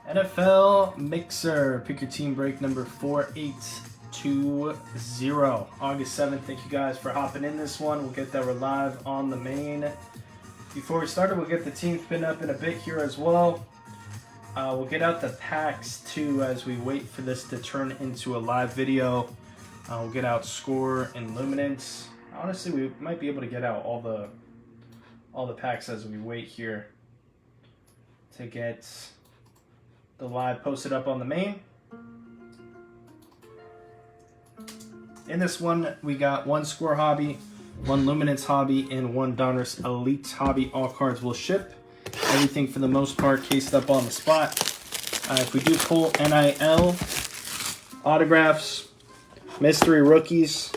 NFL Mixer. Pick your team break number 4820. August 7th. Thank you guys for hopping in this one. We'll get that. We're live on the main. Before we start, we'll get the team spin up in a bit here as well. We'll get out the packs too as we wait for this to turn into a live video. We'll get out score and luminance. Honestly, we might be able to get out all the packs as we wait here to get the live posted up on the main. In this one, we got one score hobby, one luminance hobby, and one Donruss Elite hobby. All cards will ship. Everything for the most part cased up on the spot. If we do pull NIL, autographs, mystery rookies,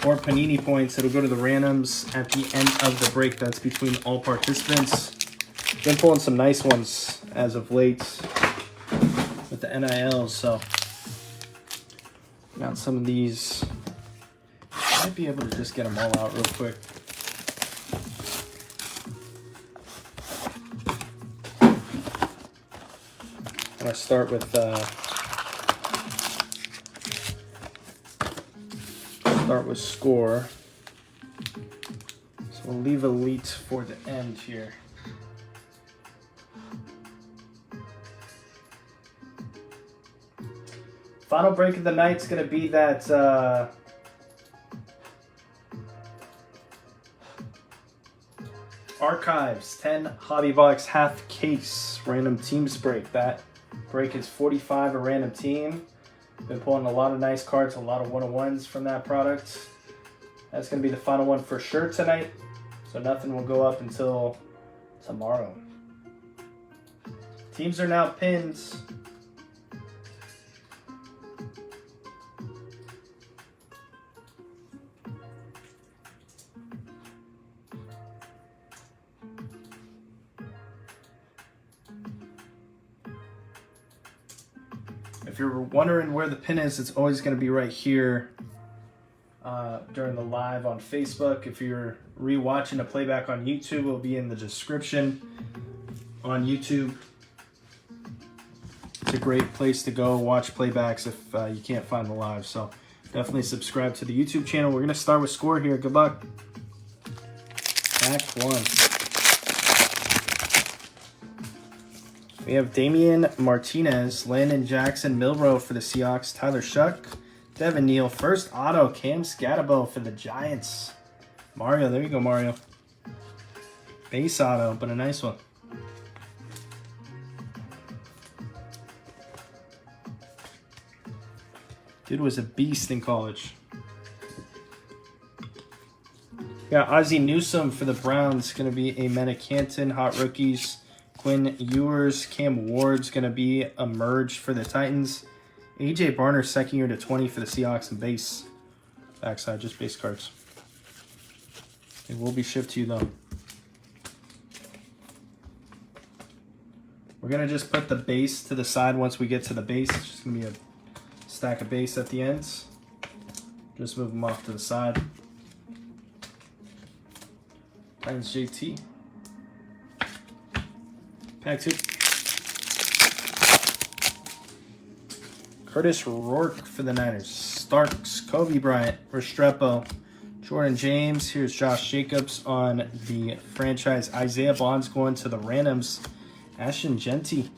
or Panini points, it'll go to the randoms at the end of the break. That's between all participants. Been pulling some nice ones as of late with the NILs, so got some of these. Might be able to just get them all out real quick. I'm gonna start with score. So we'll leave elite for the end here. Final break of the night is going to be that Archives 10 Hobby Box half case random teams break. That break is 45 a random team. Been pulling a lot of nice cards, a lot of 101s from that product. That's going to be the final one for sure tonight. So nothing will go up until tomorrow. Teams are now pinned. If you're wondering where the pin is, it's always going to be right here during the live on Facebook. If you're rewatching a playback on YouTube, it'll be in the description on YouTube. It's a great place to go watch playbacks if you can't find the live. So definitely subscribe to the YouTube channel. We're going to start with score here. Good luck. Pack one. We have Damian Martinez, Landon Jackson, Milrow for the Seahawks, Tyler Shuck, Devin Neal, first auto, Cam Scatabo for the Giants. Mario, there you go, Mario. Base auto, but a nice one. Dude was a beast in college. Got Ozzie Newsome for the Browns, going to be a Meta Canton, hot rookies. Quinn Ewers, Cam Ward's going to be emerged for the Titans. AJ Barner, second year to 20 for the Seahawks and base. Backside, just base cards. They will be shipped to you though. We're going to just put the base to the side once we get to the base. It's just going to be a stack of base at the ends. Just move them off to the side. Titans JT. Pack 2. Curtis Rourke for the Niners. Starks, Kobe Bryant, Restrepo, Jordan James. Here's Josh Jacobs on the franchise. Isaiah Bonds going to the randoms. Ashton Genty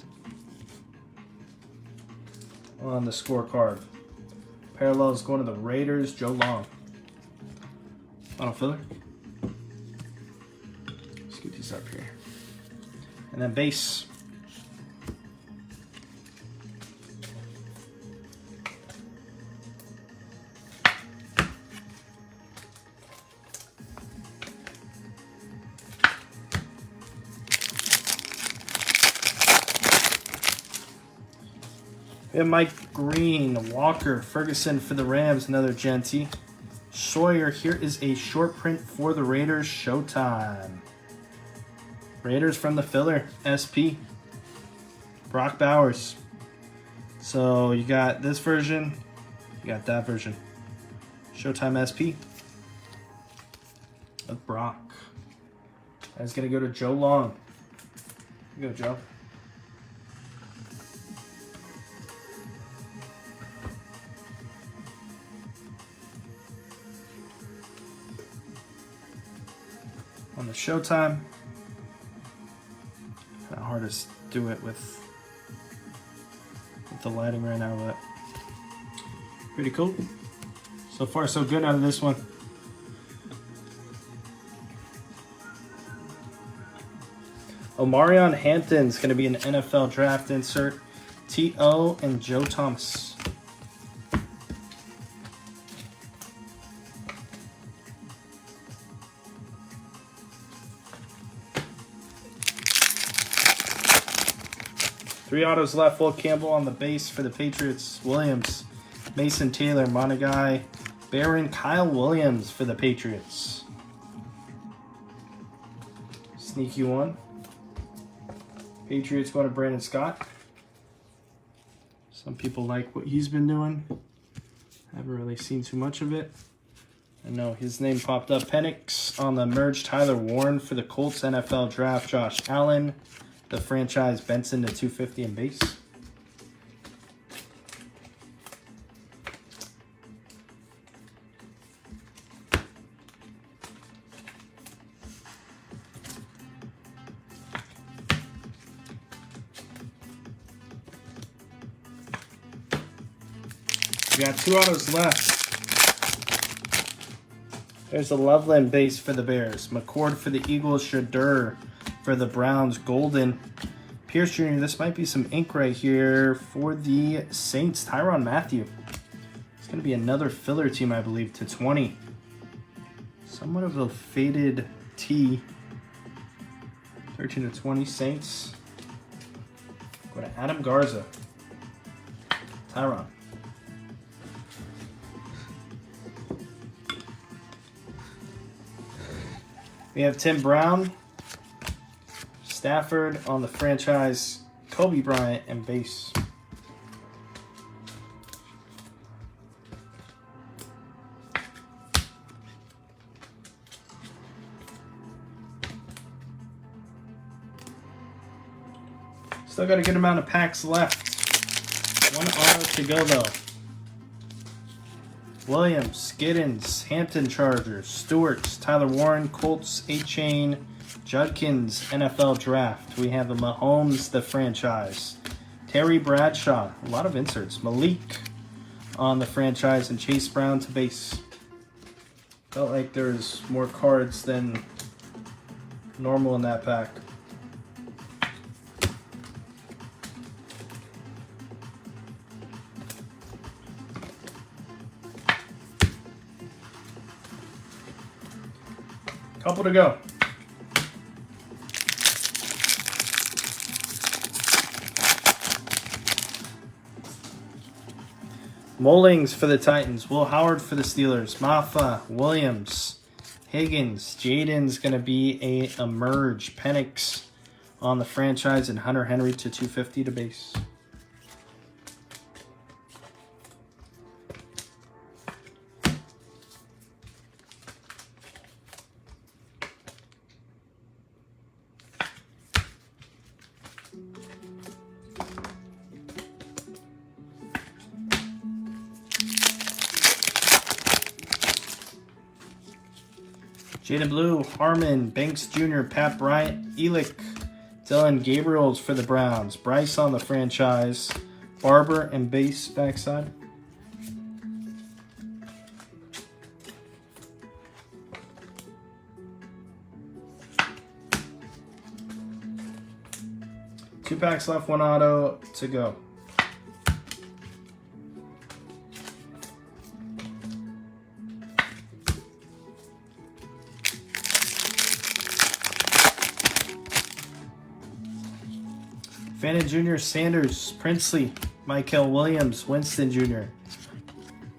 on the scorecard. Parallels going to the Raiders. Joe Long. Final filler. Scoot these up here. And then base. We have Mike Green, Walker, Ferguson for the Rams, another Genty. Sawyer, here is a short print for the Raiders. Showtime. Raiders from the filler, SP. Brock Bowers. So you got this version, you got that version. Showtime SP of Brock. That's going to go to Joe Long. Here you go, Joe. the Showtime. Kind of hard to do it with the lighting right now, but pretty cool. So far, so good out of this one. Omarion Hampton's going to be an NFL draft insert. T.O. and Joe Thomas. Three autos left. Will Campbell on the base for the Patriots. Williams, Mason Taylor, Monagai, Barron, Kyle Williams for the Patriots. Sneaky one. Patriots going to Brandon Scott. Some people like what he's been doing. Haven't really seen too much of it. I know his name popped up. Penix on the merge. Tyler Warren for the Colts NFL draft. Josh Allen, the franchise Benson to 250 in base. We got two autos left. There's a Loveland base for the Bears. McCord for the Eagles. Shadur for the Browns. Golden. Pierce Jr. This might be some ink right here for the Saints. Tyrann Mathieu. It's going to be another filler team, I believe, to 20. Somewhat of a faded T. 13 to 20 Saints. Go to Adam Garza. Tyrann. We have Tim Brown, Stafford on the franchise, Kobe Bryant, and base. Still got a good amount of packs left. One auto to go though. Williams, Giddens, Hampton Chargers, Stewart's, Tyler Warren, Colts, A-Chain, Judkins, NFL Draft. We have the Mahomes, the franchise. Terry Bradshaw, a lot of inserts. Malik on the franchise, and Chase Brown to base. Felt like there's more cards than normal in that pack. Couple to go. Mullings for the Titans. Will Howard for the Steelers. Maffa, Williams, Higgins. Jaden's going to be a merge. Penix on the franchise, and Hunter Henry to 250 to base. Jaden Blue, Harmon, Banks Jr., Pat Bryant, Elick, Dylan Gabriels for the Browns, Bryce on the franchise, Barber and base backside. Two packs left, one auto to go. Fannin Jr., Sanders, Princely, Michael Williams, Winston Jr.,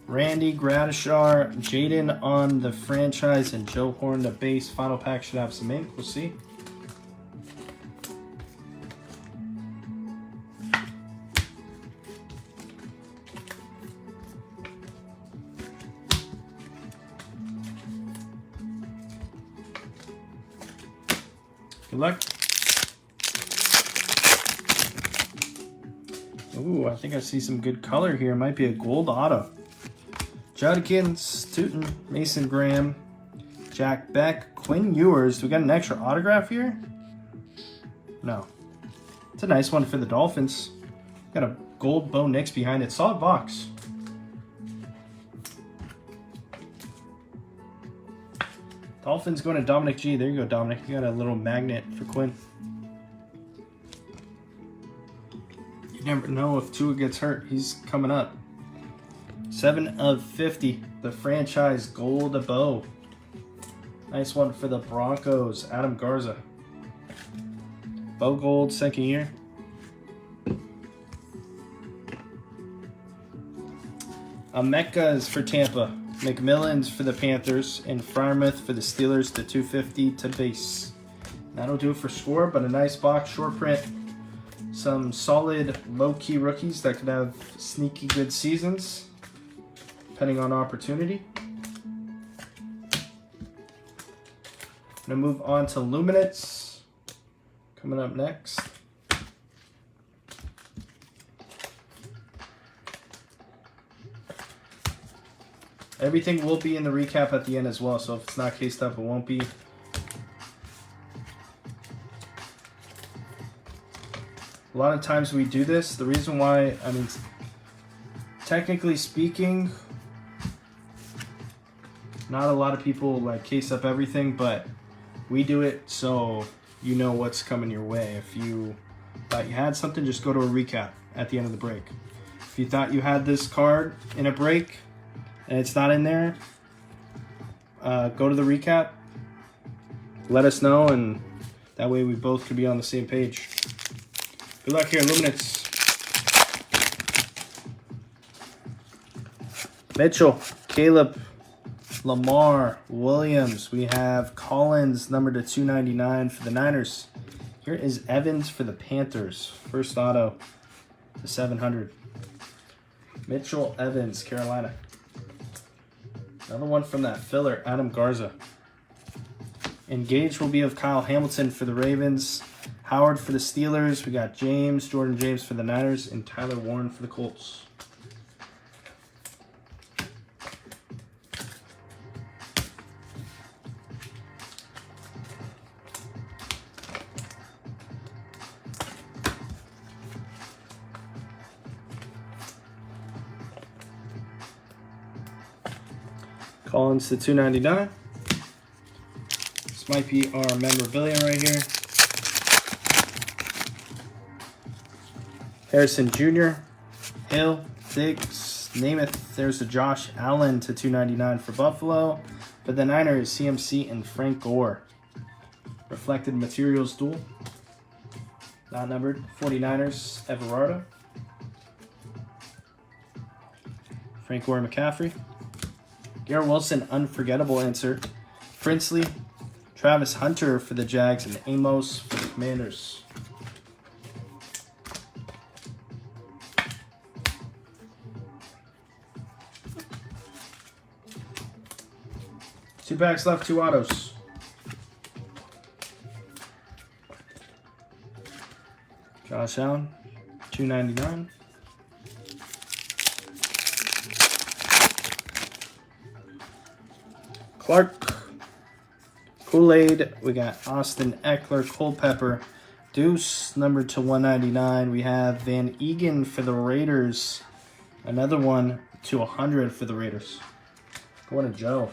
Randy Gradishar, Jaden on the franchise, and Joe Horn the base. Final pack should have some ink. We'll see. Good luck. Ooh, I think I see some good color here. Might be a gold auto. Judkins, Tootin, Mason Graham, Jack Beck, Quinn Ewers. Do we got an extra autograph here? No. It's a nice one for the Dolphins. Got a gold Bo Nix behind it. Solid box. Dolphins going to Dominic G. There you go, Dominic. You got a little magnet for Quinn. You never know if Tua gets hurt. He's coming up. 7 of 50. The franchise gold Bo. Nice one for the Broncos. Adam Garza. Bo Gold, second year. Mecca is for Tampa. McMillan's for the Panthers. And Frymouth for the Steelers to 250 to base. That'll do it for score, but a nice box, short print. Some solid low-key rookies that could have sneaky good seasons, depending on opportunity. Gonna move on to Luminance. Coming up next. Everything will be in the recap at the end as well, so if it's not cased up, it won't be. A lot of times we do this. The reason why, I mean, technically speaking, not a lot of people like case up everything, but we do it so you know what's coming your way. If you thought you had something, just go to a recap at the end of the break. If you thought you had this card in a break and it's not in there, go to the recap, let us know, and that way we both could be on the same page. Good luck here, Luminance. Mitchell, Caleb, Lamar, Williams. We have Collins, number to 299 for the Niners. Here is Evans for the Panthers. First auto to 700. Mitchell Evans, Carolina. Another one from that filler, Adam Garza. Engage will be of Kyle Hamilton for the Ravens. Howard for the Steelers. We got James, Jordyn James for the Niners, and Tyler Warren for the Colts. Collins to 299. This might be our memorabilia right here. Harrison Jr., Hill, Diggs, Namath. There's a Josh Allen to 299 for Buffalo. For the Niners, CMC and Frank Gore. Reflected Materials duel. Not numbered. 49ers, Everardo. Frank Gore, McCaffrey. Garrett Wilson, unforgettable insert. Princely, Travis Hunter for the Jags, and Amos for the Commanders. Two packs left, two autos. Josh Allen, 299. Clark, Kool-Aid. We got Austin Eckler, Culpepper, Deuce, number to 199. We have Van Egan for the Raiders. Another one to 100 for the Raiders. Going to Joe.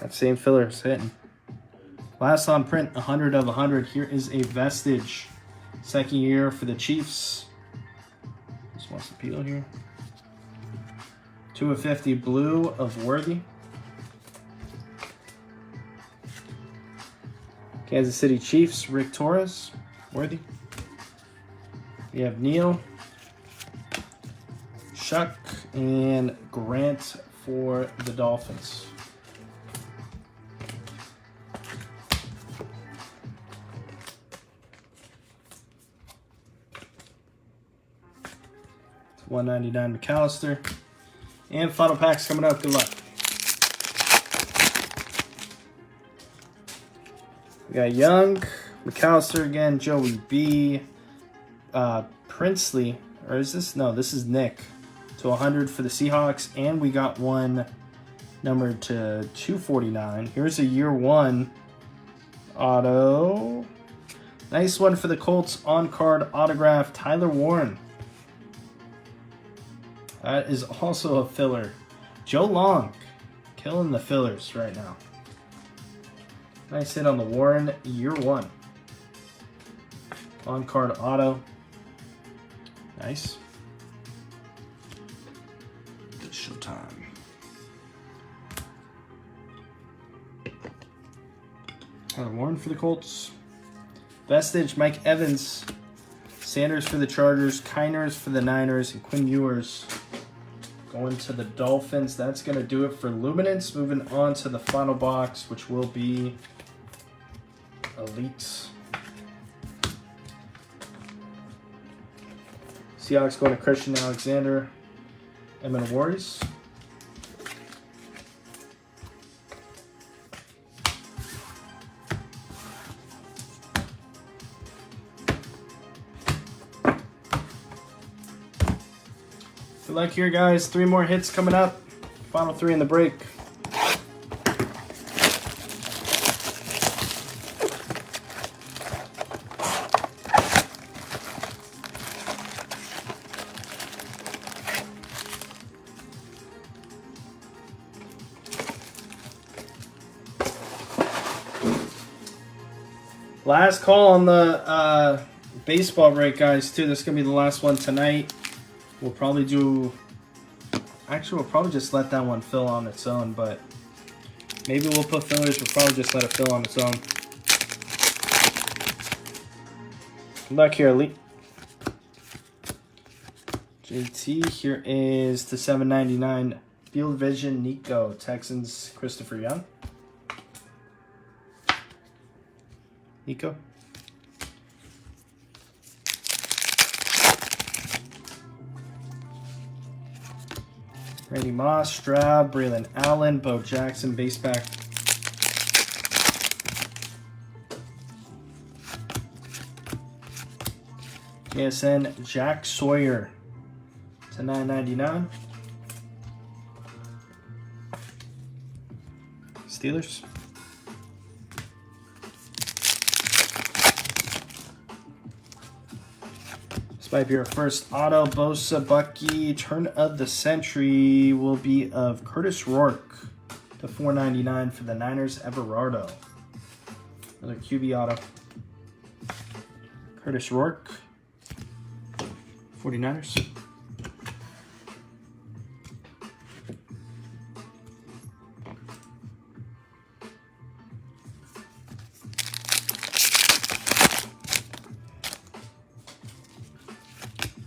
That same filler is hitting. Last on print, 100 of 100. Here is a Vestige. Second year for the Chiefs. Just wants to peel here. 2 of 50 blue of Worthy. Kansas City Chiefs, Rick Torres, Worthy. We have Neal, Shuck, and Grant for the Dolphins. $199 McAllister. And final packs coming up. Good luck. We got Young, McAllister again, Joey B, Princely, or is this? No, this is Nick. To 100 for the Seahawks. And we got one Numbered to 249. Here's a year 1 auto. Nice one for the Colts. On-card autograph, Tyler Warren. That is also a filler. Joe Long. Killing the fillers right now. Nice hit on the Warren, year 1. On-card auto. Nice. It's showtime. Warren for the Colts. Vestige, Mike Evans. Sanders for the Chargers. Kiners for the Niners. And Quinn Ewers going to the Dolphins. That's going to do it for Luminance. Moving on to the final box, which will be Elite. Seahawks going to Christian Alexander. Emin Warriors. Good luck here, guys. 3 more hits coming up. Final 3 in the break. Last call on the baseball break, guys, too. This is going to be the last one tonight. We'll probably do... Actually, we'll probably just let that one fill on its own, but maybe we'll put fillers. We'll probably just let it fill on its own. Good luck here, Elite. JT, here is the $7.99 Field Vision Nico, Texans, Christopher Young. Nico. Randy Moss, Stroud, Braylon Allen, Bo Jackson, base back. JSN, Jack Sawyer to $9.99. Steelers. This might be our first auto. Bosa, Bucky. Turn of the century will be of Curtis Rourke to $4.99 for the Niners. Everardo. Another QB auto. Curtis Rourke. 49ers.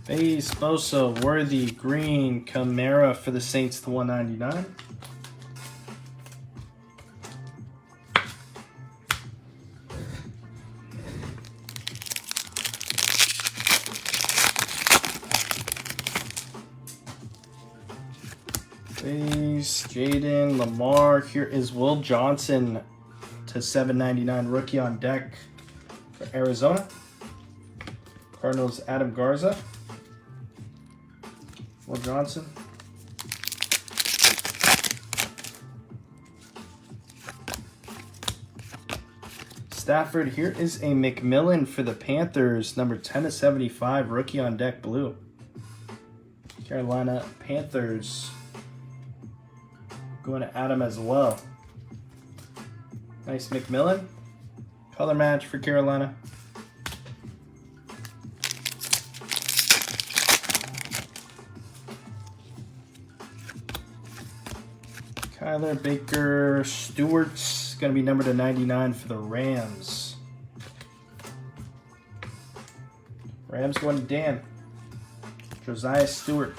Base, Bosa, Worthy, Green, Kamara for the Saints to $1.99. Base, Jaden, Lamar. Here is Will Johnson to $7.99. Rookie on deck for Arizona. Cardinals, Adam Garza. Will Johnson. Stafford, here is a McMillan for the Panthers, number 10/75, rookie on deck, blue. Carolina Panthers. Going to Adam as well. Nice McMillan. Color match for Carolina. Kyler Baker Stewart's going to be numbered to 99 for the Rams. Rams going to Dan. Josiah Stewart.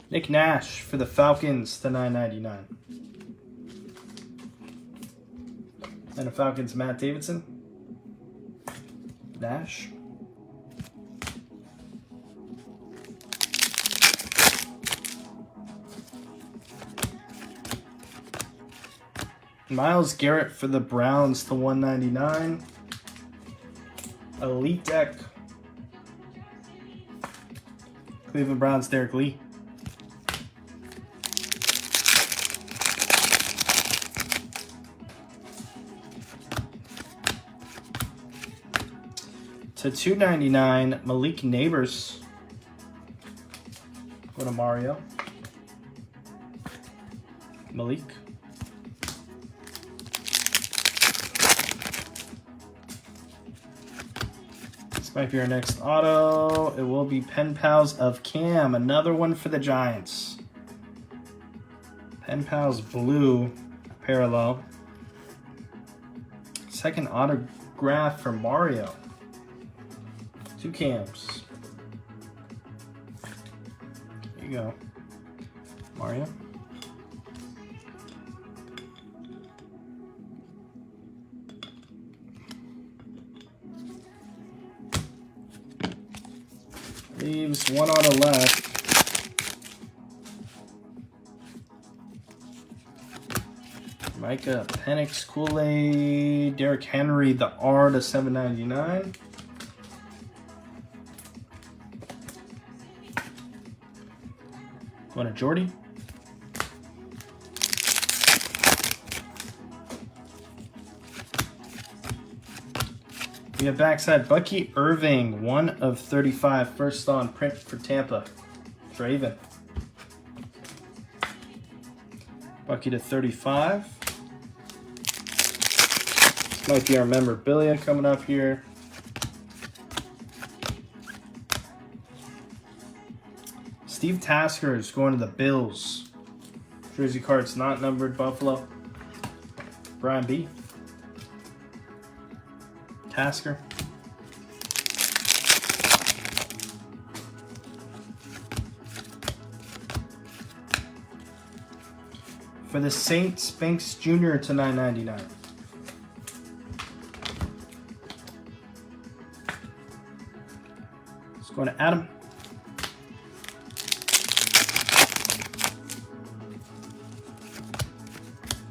Nick Nash for the Falcons to $9.99. And the Falcons, Matt Davidson. Nash. Myles Garrett for the Browns to $1.99. Elite deck. Cleveland Browns, Derrick Lee. To 299, Malik Neighbors. Go to Mario. Malik. This might be our next auto. It will be Pen Pals of Cam. Another one for the Giants. Pen Pals blue parallel. Second autograph for Mario. 2 Cams. There you go. Mario. Leaves one auto left. Micah Penix, Kool-Aid, Derrick Henry, the R to 799. Going to Jordyn. We have backside Bucky Irving, 1 of 35, first on print for Tampa. Draven. Bucky to 35. This might be our memorabilia coming up here. Steve Tasker is going to the Bills. Jersey cards not numbered. Buffalo. Brian B. Tasker. For the Saints, Banks Jr. to 999. It's going to Adam.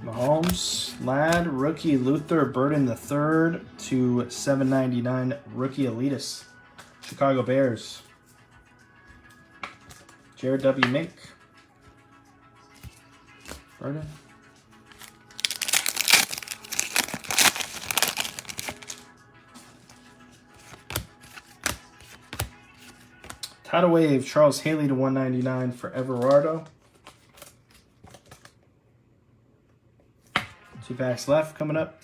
Mahomes, Ladd, rookie Luther Burden III to 799, rookie Elitist, Chicago Bears. Jared W. Mink, Burden. Tidal Wave, Charles Haley to 199 for Everardo. 2 packs left coming up.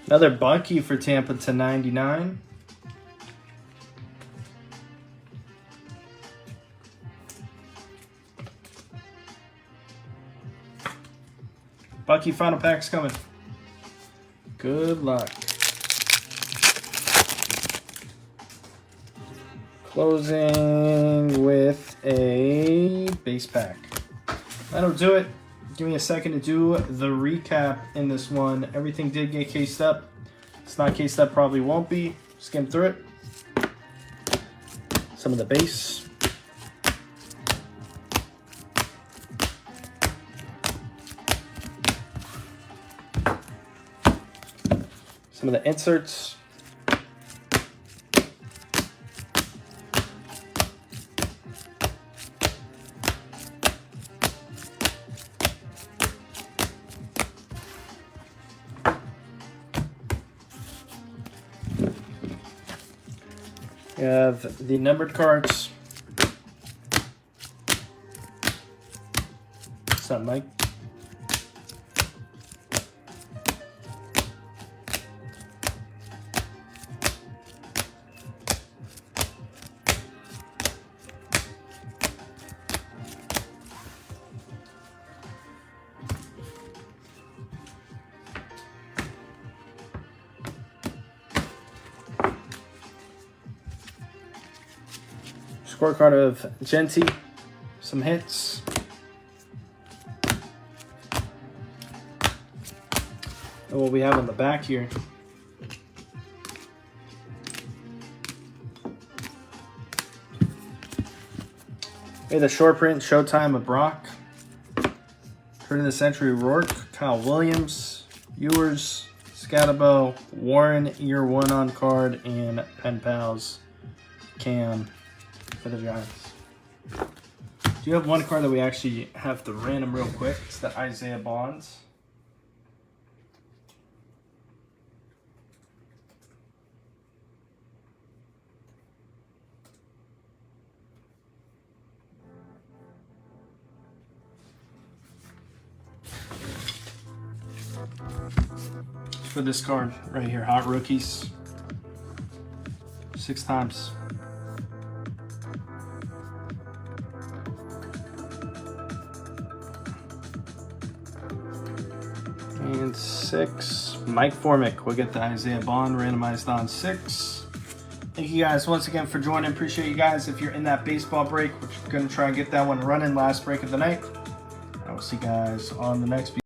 Another Bucky for Tampa to 99. Bucky final pack's coming. Good luck. Closing with a base pack. That'll do it. Give me a second to do the recap in this one. Everything did get cased up. It's not cased up, probably won't be. Skim through it. Some of the base. Some of the inserts. We have the numbered cards. What's up, Mike? Scorecard of Genty, some hits. And what we have on the back here. We have the short print Showtime of Brock. Turn of the Century Rourke, Kyle Williams, Ewers, Scatabo, Warren, year 1 on card, and Pen Pals Cam for the Giants. Do you have one card that we actually have to random real quick? It's the Isaiah Bonds. For this card right here, Hot Rookies. 6 times. And 6. Mike Formick will get the Isaiah Bond randomized on 6. Thank you guys once again for joining. Appreciate you guys. If you're in that baseball break, we're going to try and get that one running last break of the night. I will see you guys on the next video.